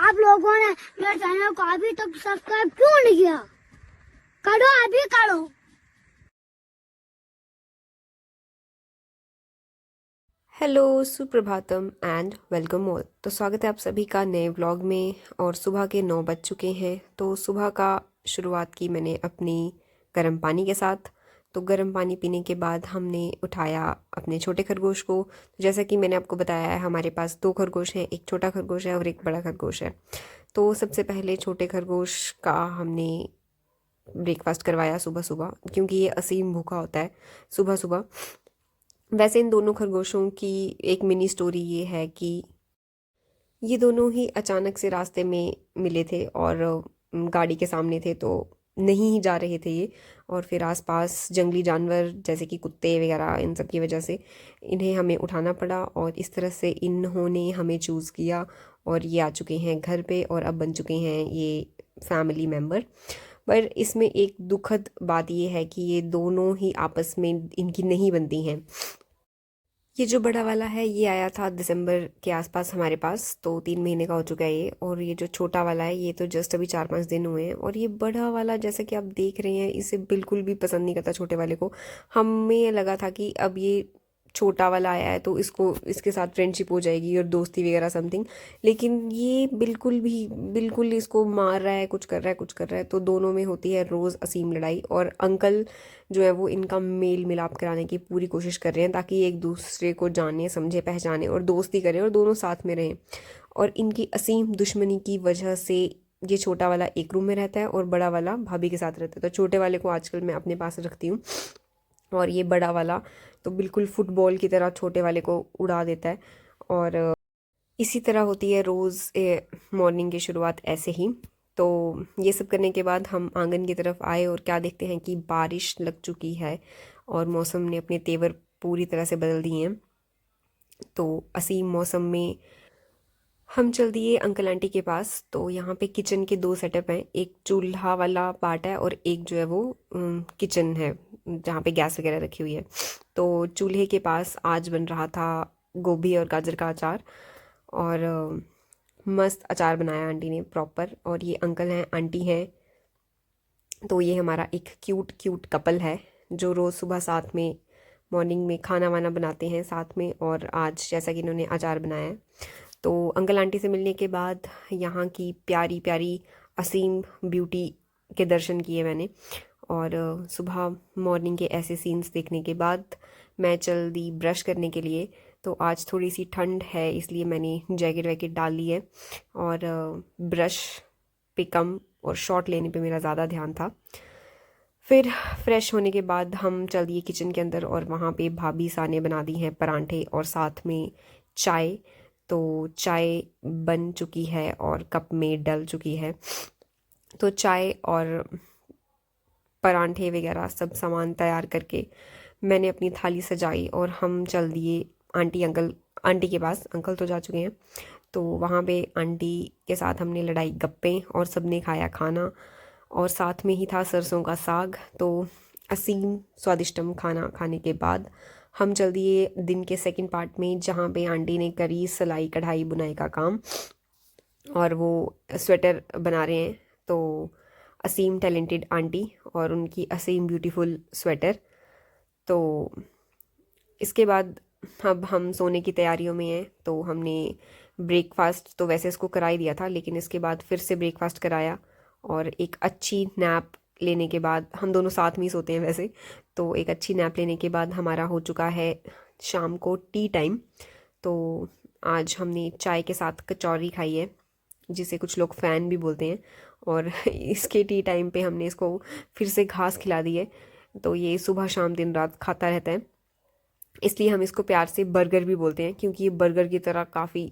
आप लोगों ने मेरे चैनल को अभी तक सब्सक्राइब क्यों नहीं किया? करो, अभी करो। हेलो, सुप्रभातम एंड वेलकम ऑल। तो स्वागत है आप सभी का नए व्लॉग में। और सुबह के 9 बज चुके हैं। तो सुबह का शुरुआत की मैंने अपनी गर्म पानी के साथ। तो गर्म पानी पीने के बाद हमने उठाया अपने छोटे खरगोश को। जैसा कि मैंने आपको बताया है, हमारे पास 2 खरगोश हैं, एक छोटा खरगोश है और एक बड़ा खरगोश है। तो सबसे पहले छोटे खरगोश का हमने ब्रेकफास्ट करवाया सुबह सुबह, क्योंकि ये असीम भूखा होता है सुबह सुबह। वैसे इन दोनों खरगोशों की एक मिनी स्टोरी ये है कि ये दोनों ही अचानक से रास्ते में मिले थे और गाड़ी के सामने थे, तो नहीं ही जा रहे थे ये। और फिर आसपास जंगली जानवर जैसे कि कुत्ते वगैरह, इन सब की वजह से इन्हें हमें उठाना पड़ा और इस तरह से इन्होंने हमें चूज़ किया और ये आ चुके हैं घर पे और अब बन चुके हैं ये फैमिली मेम्बर। पर इसमें एक दुखद बात ये है कि ये दोनों ही आपस में इनकी नहीं बनती हैं। ये जो बड़ा वाला है ये आया था दिसंबर के आसपास हमारे पास, तो 3 महीने का हो चुका है ये। और ये जो छोटा वाला है ये तो जस्ट अभी 4-5 दिन हुए हैं। और ये बड़ा वाला जैसे कि आप देख रहे हैं, इसे बिल्कुल भी पसंद नहीं करता छोटे वाले को। हमें लगा था कि अब ये छोटा वाला आया है तो इसको इसके साथ फ्रेंडशिप हो जाएगी और दोस्ती वगैरह समथिंग। लेकिन ये बिल्कुल इसको मार रहा है, कुछ कर रहा है, कुछ कर रहा है। तो दोनों में होती है रोज़ असीम लड़ाई। और अंकल जो है वो इनका मेल मिलाप कराने की पूरी कोशिश कर रहे हैं ताकि एक दूसरे को जाने समझे पहचाने और दोस्ती करें और दोनों साथ में रहें। और इनकी असीम दुश्मनी की वजह से ये छोटा वाला एक रूम में रहता है और बड़ा वाला भाभी के साथ रहता है। तो छोटे वाले को आजकल मैं अपने पास रखती हूँ और ये बड़ा वाला तो बिल्कुल फुटबॉल की तरह छोटे वाले को उड़ा देता है। और इसी तरह होती है रोज़ मॉर्निंग की शुरुआत ऐसे ही। तो ये सब करने के बाद हम आंगन की तरफ आए और क्या देखते हैं कि बारिश लग चुकी है और मौसम ने अपने तेवर पूरी तरह से बदल दिए हैं। तो असीम मौसम में हम चल दिए अंकल आंटी के पास। तो यहाँ पे किचन के 2 सेटअप हैं, एक चूल्हा वाला पार्ट है और एक जो है वो किचन है जहाँ पे गैस वगैरह रखी हुई है। तो चूल्हे के पास आज बन रहा था गोभी और गाजर का अचार। और मस्त अचार बनाया आंटी ने प्रॉपर। और ये अंकल हैं, आंटी हैं। तो ये हमारा एक क्यूट क्यूट कपल है जो रोज़ सुबह साथ में मॉर्निंग में खाना वाना बनाते हैं साथ में। और आज जैसा कि इन्होंने अचार बनाया है, तो अंकल आंटी से मिलने के बाद यहाँ की प्यारी प्यारी असीम ब्यूटी के दर्शन किए मैंने। और सुबह मॉर्निंग के ऐसे सीन्स देखने के बाद मैं चल दी ब्रश करने के लिए। तो आज थोड़ी सी ठंड है इसलिए मैंने जैकेट वैकेट डाल ली है और ब्रश पे कम और शॉट लेने पे मेरा ज़्यादा ध्यान था। फिर फ्रेश होने के बाद हम चल दिए किचन के अंदर और वहाँ पे भाभी सा ने बना दी हैं परांठे और साथ में चाय। तो चाय बन चुकी है और कप में डल चुकी है। तो चाय और परांठे वगैरह सब सामान तैयार करके मैंने अपनी थाली सजाई और हम चल दिए आंटी के पास। अंकल तो जा चुके हैं। तो वहाँ पे आंटी के साथ हमने लड़ाई गप्पे और सबने खाया खाना। और साथ में ही था सरसों का साग। तो असीम स्वादिष्टम खाना खाने के बाद हम चल दिए दिन के सेकंड पार्ट में, जहाँ पे आंटी ने करी सिलाई कढ़ाई बुनाई का काम और वो स्वेटर बना रहे हैं। तो असीम टैलेंटेड आंटी और उनकी असीम ब्यूटीफुल स्वेटर। तो इसके बाद अब हम सोने की तैयारियों में हैं। तो हमने ब्रेकफास्ट तो वैसे इसको करा ही दिया था, लेकिन इसके बाद फिर से ब्रेकफास्ट कराया और एक अच्छी नैप लेने के बाद, हम दोनों साथ में ही सोते हैं वैसे, तो एक अच्छी नैप लेने के बाद हमारा हो चुका है शाम को टी टाइम। तो आज हमने चाय के साथ कचौरी खाई है, जिसे कुछ लोग फ़ैन भी बोलते हैं। और इसके टी टाइम पे हमने इसको फिर से घास खिला दी है। तो ये सुबह शाम दिन रात खाता रहता है, इसलिए हम इसको प्यार से बर्गर भी बोलते हैं, क्योंकि ये बर्गर की तरह काफ़ी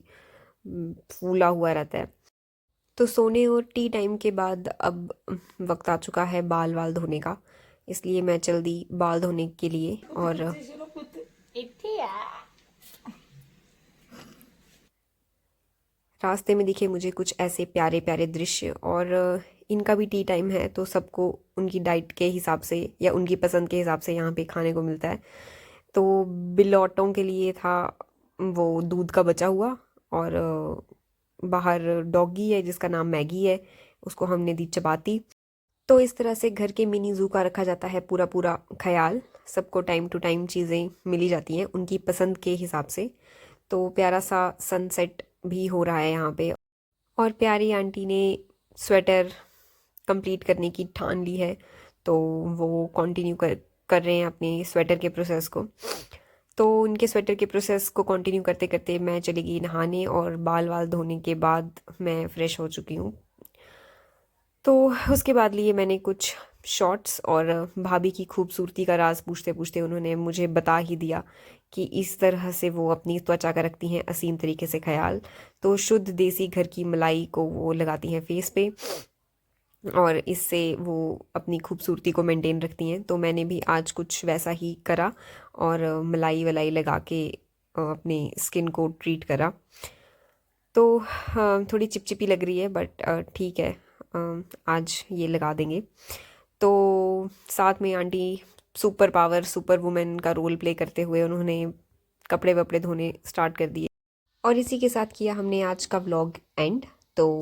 फूला हुआ रहता है। तो सोने और टी टाइम के बाद अब वक्त आ चुका है बाल वाल धोने का, इसलिए मैं चल दी बाल धोने के लिए। और रास्ते में दिखे मुझे कुछ ऐसे प्यारे प्यारे दृश्य। और इनका भी टी टाइम है, तो सबको उनकी डाइट के हिसाब से या उनकी पसंद के हिसाब से यहाँ पे खाने को मिलता है। तो बिल्लौटों के लिए था वो दूध का बचा हुआ और बाहर डॉगी है जिसका नाम मैगी है, उसको हमने दी चपाती। तो इस तरह से घर के मिनी ज़ू का रखा जाता है पूरा पूरा ख्याल। सबको टाइम टू टाइम चीज़ें मिली जाती हैं उनकी पसंद के हिसाब से। तो प्यारा सा सनसेट भी हो रहा है यहाँ पे। और प्यारी आंटी ने स्वेटर कंप्लीट करने की ठान ली है, तो वो कंटिन्यू कर रहे हैं अपने स्वेटर के प्रोसेस को। तो उनके स्वेटर के प्रोसेस को कंटिन्यू करते करते मैं चली गई नहाने, और बाल वाल धोने के बाद मैं फ़्रेश हो चुकी हूँ। तो उसके बाद लिए मैंने कुछ शॉर्ट्स, और भाभी की खूबसूरती का राज पूछते पूछते उन्होंने मुझे बता ही दिया कि इस तरह से वो अपनी त्वचा का रखती हैं असीम तरीके से ख्याल। तो शुद्ध देसी घर की मलाई को वो लगाती हैं फेस पे, और इससे वो अपनी खूबसूरती को मेंटेन रखती हैं। तो मैंने भी आज कुछ वैसा ही करा, और मलाई वलाई लगा के अपनी स्किन को ट्रीट करा। तो थोड़ी चिपचिपी लग रही है, बट ठीक है, आज ये लगा देंगे। तो साथ में aunty super power super women का रोल प्ले करते हुए उन्होंने कपड़े वपड़े धोने स्टार्ट कर दिए, और इसी के साथ किया हमने आज का व्लॉग एंड। तो